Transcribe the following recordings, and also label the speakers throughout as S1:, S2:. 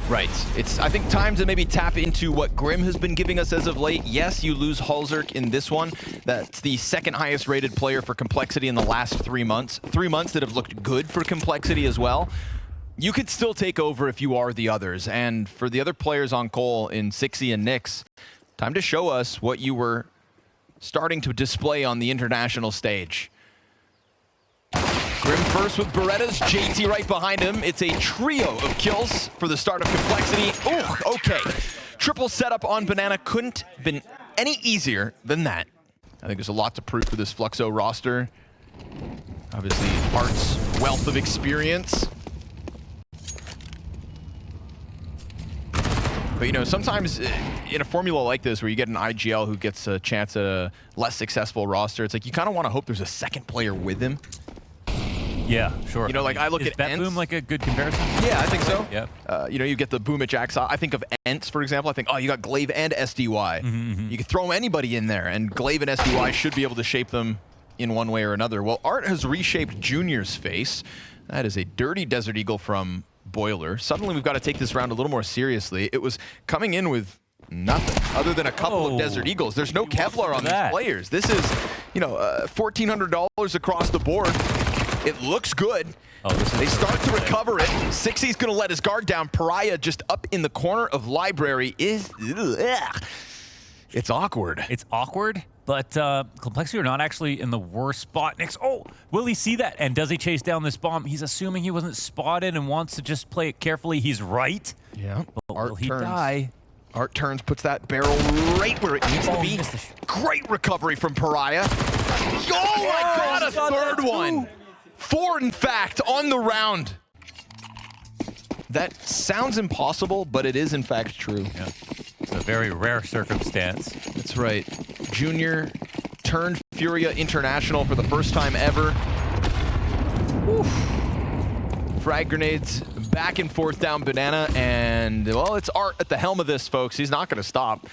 S1: Right. It's, I think, time to maybe tap into what Grim has been giving us as of late. Yes, you lose Halzerk in this one. That's the second highest rated player for Complexity in the last 3 months. 3 months that have looked good for Complexity as well. You could still take over if you are the others. And for the other players on Cole in Sixy and Nyx, time to show us what you were starting to display on the international stage. Grim first with Berettas, JT right behind him. It's a trio of kills for the start of Complexity. Oh, okay. Triple setup on Banana couldn't have been any easier than that. I think there's a lot to prove for this Fluxo roster. Obviously, Art's wealth of experience. But, you know, sometimes in a formula like this where you get an IGL who gets a chance at a less successful roster, it's like you kind of want to hope there's a second player with him.
S2: Yeah, sure.
S1: You know, like I look at
S2: Ents. Boom like a good comparison?
S1: Yeah, I think so.
S2: Yeah.
S1: You know, you get the Boom at Jax. I think of Ents, for example. I think, oh, you got Glaive and SDY. You can throw anybody in there, and Glaive and SDY should be able to shape them in one way or another. Well, Art has reshaped Junior's face. That is a dirty Desert Eagle from Boiler. Suddenly, we've got to take this round a little more seriously. It was coming in with nothing other than a couple of Desert Eagles. There's no Kevlar on these players. This is, you know, $1,400 across the board. It looks good. They start to recover it. Sixy's going to let his guard down. Pariah just up in the corner of Library is... It's awkward.
S2: It's awkward, but Complexity are not actually in the worst spot. Nyx, oh, will he see that? And does he chase down this bomb? He's assuming he wasn't spotted and wants to just play it carefully. He's right.
S1: Yeah.
S2: But will he die?
S1: Art turns, puts that barrel right where it needs to be. Great recovery from Pariah. Oh my God, a third one. 4, in fact, on the round. That sounds impossible, but it is, in fact, true.
S2: Yeah. It's a very rare circumstance.
S1: That's right. Junior turned Furia International for the first time ever. Oof. Frag grenades back and forth down Banana, and, well, it's Art at the helm of this, folks. He's not going to stop.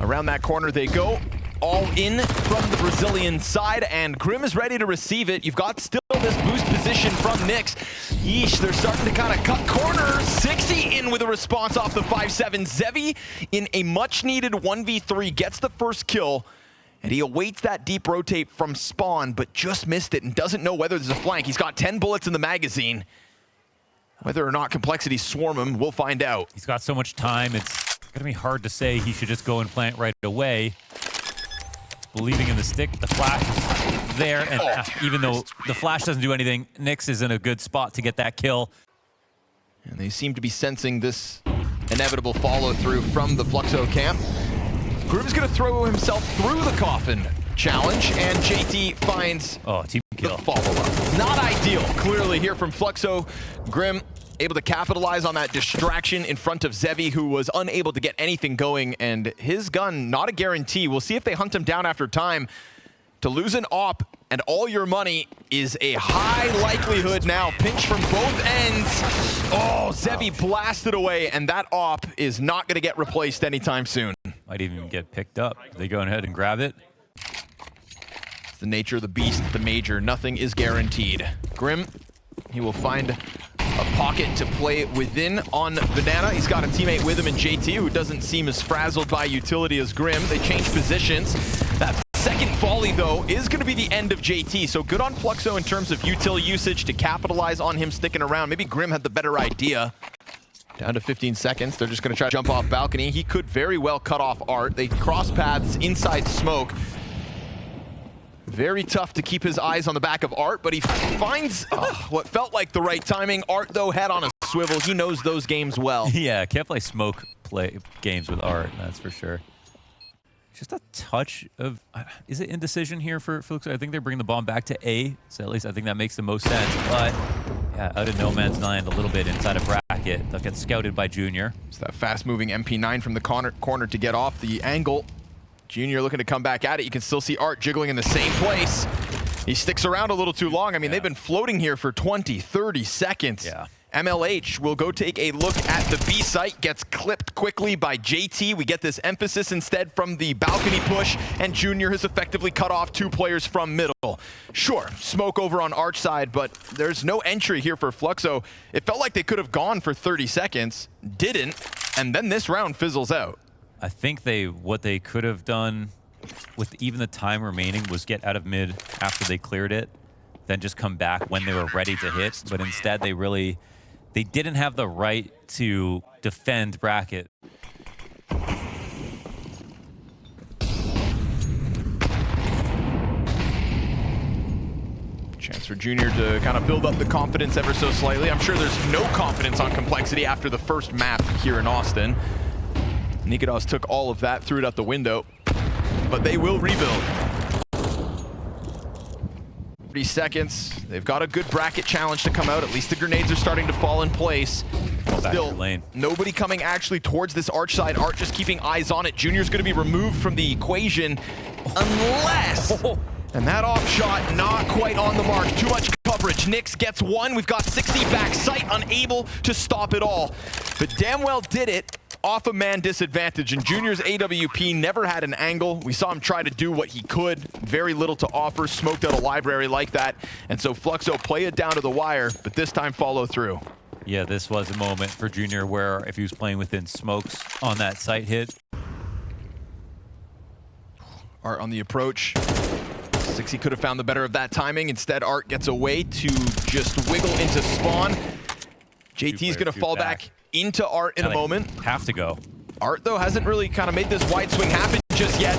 S1: Around that corner they go. All in from the Brazilian side, and Grim is ready to receive it. You've got still this boost position from Nyx. Yeesh, they're starting to kind of cut corners. Sixy in with a response off the 5-7. Zevi in a much-needed 1v3 gets the first kill, and he awaits that deep rotate from Spawn, but just missed it and doesn't know whether there's a flank. He's got 10 bullets in the magazine. Whether or not Complexity swarm him, we'll find out.
S2: He's got so much time, it's going to be hard to say he should just go and plant right away. Believing in the stick, the flash is there, and even though the flash doesn't do anything, Nyx is in a good spot to get that kill.
S1: And they seem to be sensing this inevitable follow-through from the Fluxo camp. Grim's going to throw himself through the coffin challenge, and JT finds
S2: team kill.
S1: The follow-up. Not ideal, clearly, here from Fluxo. Grim able to capitalize on that distraction in front of Zevi, who was unable to get anything going, and his gun, not a guarantee. We'll see if they hunt him down after time. To lose an op and all your money is a high likelihood now. Pinch from both ends. Oh, Zevi blasted away, and that op is not going to get replaced anytime soon.
S2: Might even get picked up. They go ahead and grab it.
S1: It's the nature of the beast, the major. Nothing is guaranteed. Grim, he will find a pocket to play within on Banana. He's got a teammate with him in JT, who doesn't seem as frazzled by utility as Grim. They change positions. That second volley, though, is going to be the end of JT. So good on Fluxo in terms of util usage to capitalize on him sticking around. Maybe Grim had the better idea. Down to 15 seconds. They're just going to try to jump off balcony. He could very well cut off Art. They cross paths inside smoke. Very tough to keep his eyes on the back of Art, but he finds what felt like the right timing. Art, though, head on a swivel. He knows those games well.
S2: Yeah, can't play smoke games with Art, that's for sure. Just a touch of, is it indecision here for Fluxo? I think they're bringing the bomb back to A, so at least I think that makes the most sense. But yeah, out of no man's land a little bit inside a bracket. They'll get scouted by Junior.
S1: It's that fast-moving MP9 from the corner to get off the angle. Junior looking to come back at it. You can still see Art jiggling in the same place. He sticks around a little too long. I mean, they've been floating here for 20, 30 seconds.
S2: Yeah.
S1: MLH will go take a look at the B site, gets clipped quickly by JT. We get this emphasis instead from the balcony push, and Junior has effectively cut off 2 players from middle. Sure, smoke over on Arch side, but there's no entry here for Fluxo. It felt like they could have gone for 30 seconds, didn't, and then this round fizzles out.
S2: I think what they could have done with even the time remaining was get out of mid after they cleared it, then just come back when they were ready to hit. But instead, they didn't have the right to defend bracket.
S1: Chance for Junior to kind of build up the confidence ever so slightly. I'm sure there's no confidence on Complexity after the first map here in Austin. Nikodos took all of that, threw it out the window, but they will rebuild. 30 seconds. They've got a good bracket challenge to come out. At least the grenades are starting to fall in place. Still, nobody coming actually towards this Arch side. Art just keeping eyes on it. Junior's going to be removed from the equation unless... And that off shot, not quite on the mark. Too much coverage. Nyx gets one. We've got 60 back sight, unable to stop it all. But damn well did it off a man disadvantage. And Junior's AWP never had an angle. We saw him try to do what he could. Very little to offer. Smoked out a library like that. And so Fluxo play it down to the wire, but this time follow through.
S2: Yeah, this was a moment for Junior where if he was playing within smokes on that site hit.
S1: Art on the approach. 60 could have found the better of that timing. Instead, Art gets away to just wiggle into spawn. JT's going to fall back into Art in a moment.
S2: Have to go.
S1: Art, though, hasn't really kind of made this wide swing happen just yet.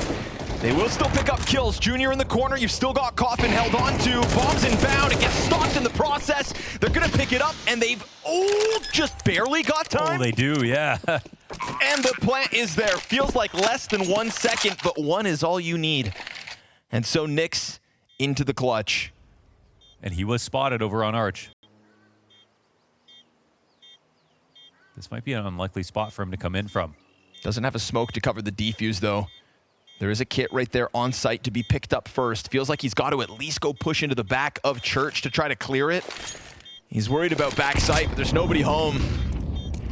S1: They will still pick up kills. Junior in the corner. You've still got Coffin held on to. Bombs inbound. It gets stopped in the process. They're going to pick it up, and they've, just barely got time.
S2: Oh, they do, yeah.
S1: And the plant is there. Feels like less than 1 second, but 1 is all you need. And so Nyx into the clutch.
S2: And he was spotted over on Arch. This might be an unlikely spot for him to come in from.
S1: Doesn't have a smoke to cover the defuse, though. There is a kit right there on site to be picked up first. Feels like he's got to at least go push into the back of Church to try to clear it. He's worried about back sight, but there's nobody home.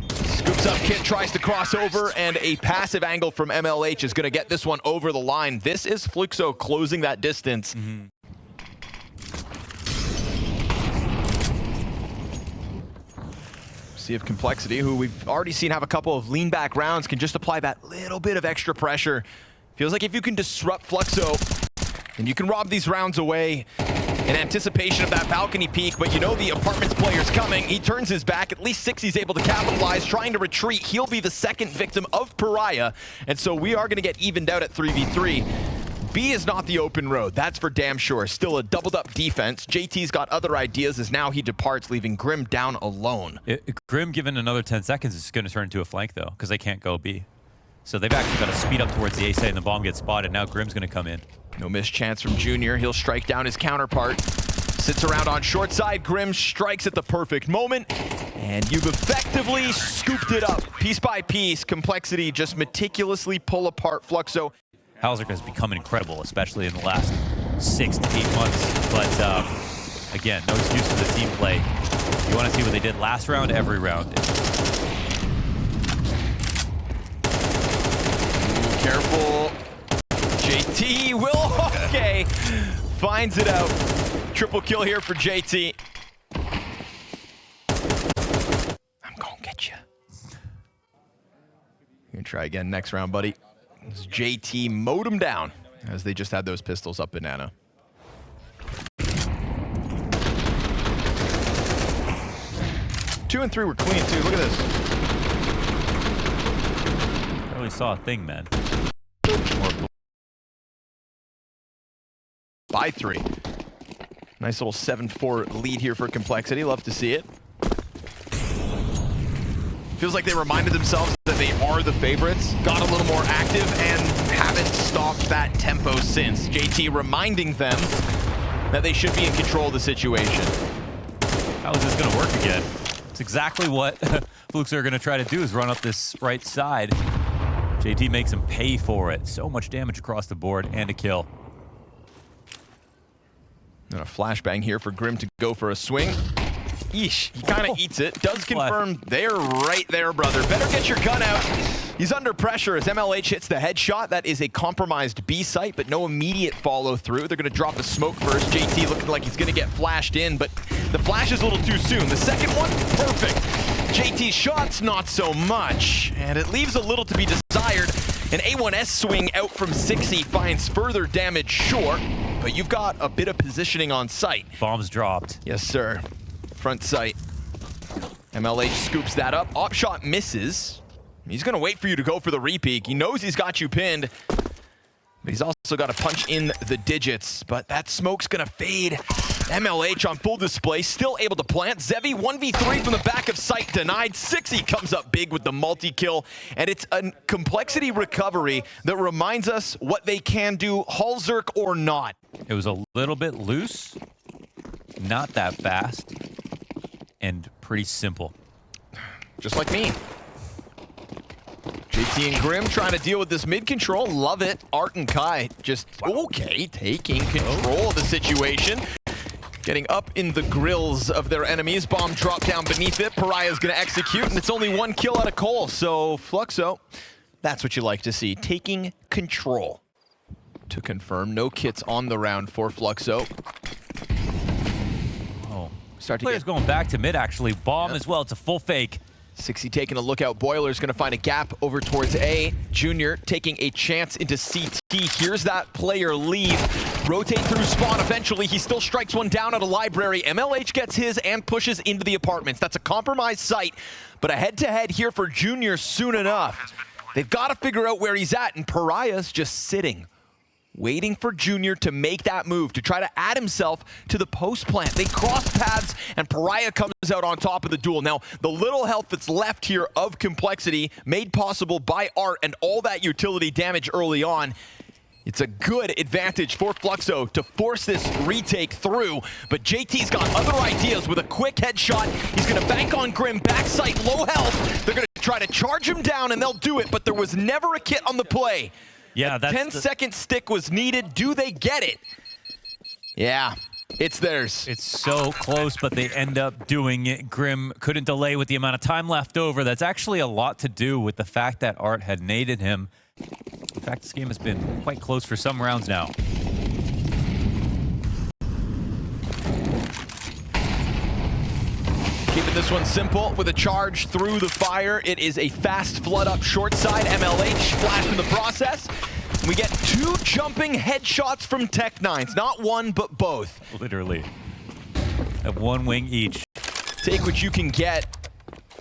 S1: Scoops up kit, tries to cross over, and a passive angle from MLH is going to get this one over the line. This is Fluxo closing that distance. See if Complexity, who we've already seen have a couple of lean back rounds, can just apply that little bit of extra pressure. Feels like if you can disrupt Fluxo, then you can rob these rounds away in anticipation of that balcony peek, but you know the apartments player's coming. He turns his back. At least 60's able to capitalize, trying to retreat. He'll be the second victim of Pariah, and so we are going to get evened out at 3v3. B is not the open road, that's for damn sure. Still a doubled up defense. JT's got other ideas as now he departs, leaving Grim down alone.
S2: Grim, given another 10 seconds, is going to turn into a flank, though, because they can't go B. So they've actually got to speed up towards the A site, and the bomb gets spotted. Now Grim's going to come in.
S1: No missed chance from Junior. He'll strike down his counterpart. Sits around on short side. Grim strikes at the perfect moment. And you've effectively scooped it up. Piece by piece, Complexity just meticulously pull apart Fluxo.
S2: Halzerk has become incredible, especially in the last 6 to 8 months. But again, no excuse for the team play. You want to see what they did last round, every round.
S1: Careful. JT will, okay. Finds it out. Triple kill here for JT. I'm gonna get you. You're gonna try again next round, buddy. As JT mowed him down as they just had those pistols up banana. 2 and 3 were clean too. Look at this.
S2: I really saw a thing, man.
S1: By 3. Nice little 7-4 lead here for Complexity. Love to see it. Feels like they reminded themselves that they are the favorites, got a little more active, and haven't stopped that tempo since. JT reminding them that they should be in control of the situation.
S2: How is this going to work again? It's exactly what Fluxo are going to try to do, is run up this right side. JT makes him pay for it. So much damage across the board and a kill.
S1: And a flashbang here for Grim to go for a swing. Yeesh, he kind of eats it. Does confirm they're right there, brother. Better get your gun out. He's under pressure as MLH hits the headshot. That is a compromised B site, but no immediate follow through. They're going to drop the smoke first. JT looking like he's going to get flashed in, but the flash is a little too soon. The second one, perfect. JT's shots, not so much. And it leaves a little to be desired. An A1S swing out from 60 finds further damage short, but you've got a bit of positioning on site.
S2: Bombs dropped.
S1: Yes, sir. Front sight. MLH scoops that up. Op shot misses. He's going to wait for you to go for the repeak. He knows he's got you pinned, but he's also got to punch in the digits. But that smoke's going to fade. MLH on full display, still able to plant. Zevi 1v3 from the back of sight denied. 60 comes up big with the multi-kill, and it's a complexity recovery that reminds us what they can do, Halzerk or not.
S2: It was a little bit loose, not that fast, and pretty simple.
S1: Just like me. JT and Grim trying to deal with this mid-control. Love it. Art and Kai just, okay, taking control of the situation. Getting up in the grills of their enemies. Bomb drop down beneath it. Pariah's going to execute, and it's only one kill out of Cole. So, Fluxo, that's what you like to see. Taking control. To confirm, no kits on the round for Fluxo.
S2: Oh,
S1: Start to
S2: players going back to mid, actually. Bomb as well. It's a full fake.
S1: 60 taking a look out. Boiler's going to find a gap over towards A. Junior taking a chance into CT. Here's that player leave. Rotate through spawn. Eventually, he still strikes one down at a library. MLH gets his and pushes into the apartments. That's a compromised site, but a head-to-head here for Junior soon enough. They've got to figure out where he's at, and Pariah's just sitting, waiting for Junior to make that move, to try to add himself to the post plant. They cross paths, and Pariah comes out on top of the duel. Now, the little health that's left here of complexity, made possible by Art and all that utility damage early on, it's a good advantage for Fluxo to force this retake through, but JT's got other ideas with a quick headshot. He's going to bank on Grim, backside, low health. They're going to try to charge him down, and they'll do it, but there was never a kit on the play.
S2: Yeah, that's
S1: 10-second stick was needed. Do they get it? Yeah, it's theirs.
S2: It's so close, but they end up doing it. Grim couldn't delay with the amount of time left over. That's actually a lot to do with the fact that Art had naded him. In fact, this game has been quite close for some rounds now.
S1: Keeping this one simple with a charge through the fire. It is a fast flood up short side. MLH flashed in the process. We get two jumping headshots from Tech9s. Not one, but both.
S2: Literally. At one wing each.
S1: Take what you can get.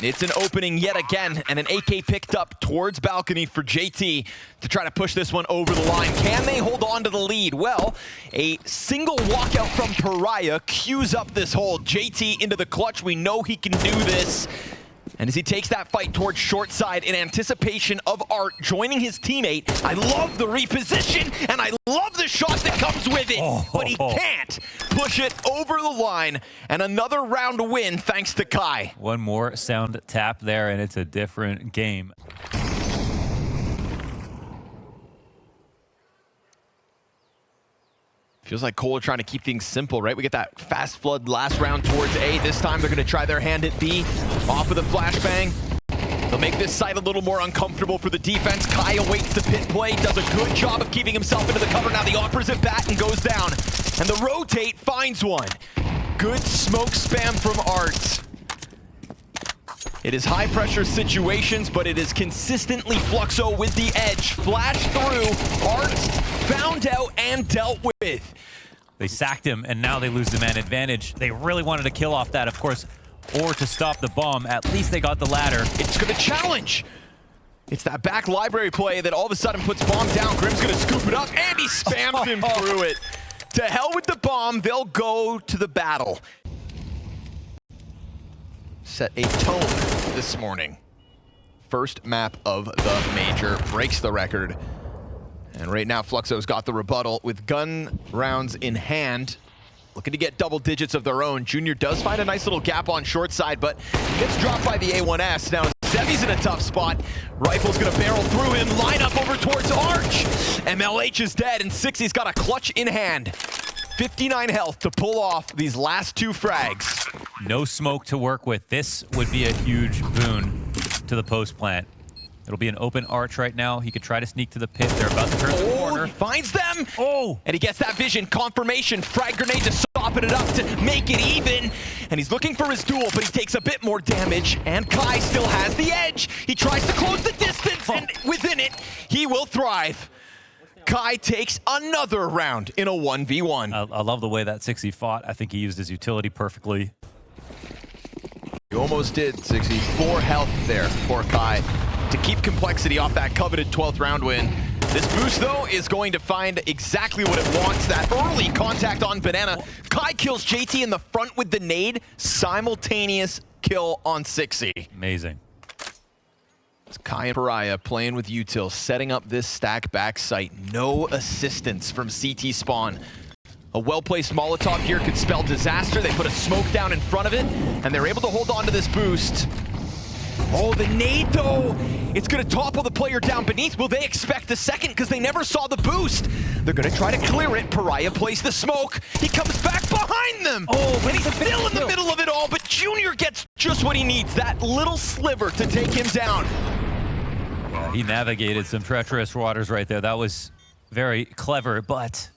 S1: It's an opening yet again, and an AK picked up towards balcony for JT to try to push this one over the line. Can they hold on to the lead? Well, a single walkout from Pariah cues up this hold. JT into the clutch. We know he can do this. And as he takes that fight towards short side in anticipation of Art joining his teammate, I love the reposition, and I love the shot that comes with it, but he can't push it over the line, and another round win thanks to Kai.
S2: One more sound tap there, and it's a different game.
S1: Feels like Cole are trying to keep things simple, right? We get that fast flood last round towards A. This time they're going to try their hand at B. Off with a flashbang. They'll make this site a little more uncomfortable for the defense. Kai awaits the pit play, does a good job of keeping himself into the cover. Now the offers it back and goes down. And the rotate finds one. Good smoke spam from Art. It is high pressure situations, but it is consistently Fluxo with the edge. Flash through, Art found out and dealt with.
S2: They sacked him, and now they lose the man advantage. They really wanted to kill off that, of course, or to stop the bomb. At least they got the ladder.
S1: It's gonna challenge. It's that back library play that all of a sudden puts bomb down. Grim's gonna scoop it up, and he spams him through it. To hell with the bomb, they'll go to the battle. Set a tone this morning. First map of the major, breaks the record. And right now, Fluxo's got the rebuttal with gun rounds in hand. Looking to get double digits of their own. Junior does find a nice little gap on short side, but gets dropped by the A1S. Now, Zevi's in a tough spot. Rifle's gonna barrel through him, line up over towards Arch. MLH is dead, and 60's got a clutch in hand. 59 health to pull off these last two frags.
S2: No smoke to work with. This would be a huge boon to the post plant. It'll be an open arch right now. He could try to sneak to the pit. They're about to turn the corner.
S1: He finds them.
S2: Oh!
S1: And he gets that vision. Confirmation. Frag grenade to soften it up to make it even. And he's looking for his duel, but he takes a bit more damage. And Kai still has the edge. He tries to close the distance, and within it, he will thrive. Kai takes another round in a 1v1.
S2: I love the way that 60 fought. I think he used his utility perfectly.
S1: You almost did, 64 health there for Kai to keep complexity off that coveted 12th round win. This boost, though, is going to find exactly what it wants. That early contact on Banana. Kai kills JT in the front with the nade. Simultaneous kill on 60.
S2: Amazing.
S1: It's Kai and Pariah playing with util, setting up this stack back site. No assistance from CT spawn. A well-placed Molotov here could spell disaster. They put a smoke down in front of it, and they're able to hold on to this boost. Oh, the nade, though. It's going to topple the player down beneath. Will they expect a second? Because they never saw the boost. They're going to try to clear it. Pariah plays the smoke. He comes back behind them. Oh, but he's still in the middle of it all. But Junior gets just what he needs. That little sliver to take him down.
S2: Yeah, he navigated some treacherous waters right there. That was very clever, but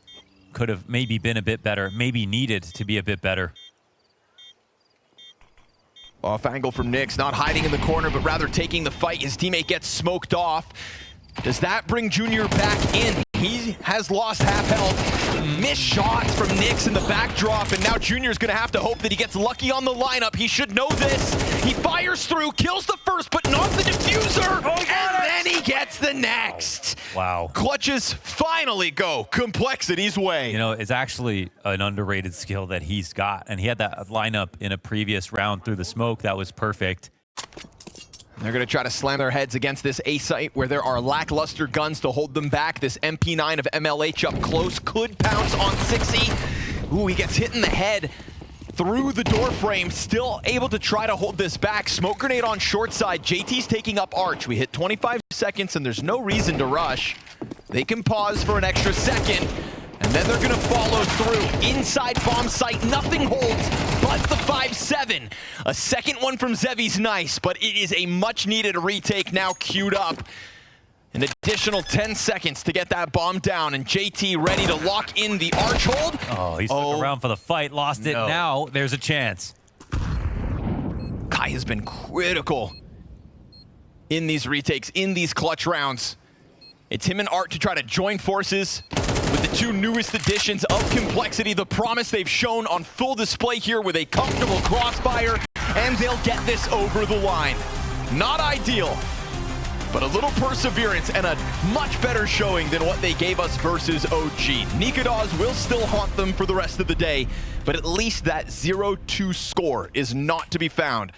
S2: could have maybe been a bit better. Maybe needed to be a bit better.
S1: Off angle from Nyx, not hiding in the corner, but rather taking the fight. His teammate gets smoked off. Does that bring Junior back in? He has lost half health. Missed shots from Nyx in the backdrop, and now Junior's gonna have to hope that he gets lucky on the lineup. He should know this. He fires through, kills the first, but not the diffuser, and then he gets the next.
S2: Wow.
S1: Clutches finally go Complexity's way.
S2: You know, it's actually an underrated skill that he's got, and he had that lineup in a previous round through the smoke. That was perfect.
S1: They're going to try to slam their heads against this A site where there are lackluster guns to hold them back. This MP9 of MLH up close could pounce on 60. Ooh, he gets hit in the head through the door frame. Still able to try to hold this back. Smoke grenade on short side. JT's taking up Arch. We hit 25 seconds and there's no reason to rush. They can pause for an extra second. And then they're going to follow through. Inside bomb site, nothing holds but the 5-7. A second one from Zevi's nice, but it is a much-needed retake now queued up. An additional 10 seconds to get that bomb down, and JT ready to lock in the arch hold.
S2: Oh, he stuck around for the fight, lost it. Now there's a chance.
S1: Kai has been critical in these retakes, in these clutch rounds. It's him and Art to try to join forces with the two newest additions of Complexity. The promise they've shown on full display here with a comfortable crossfire, and they'll get this over the line. Not ideal, but a little perseverance and a much better showing than what they gave us versus OG. Nikodas will still haunt them for the rest of the day, but at least that 0-2 score is not to be found.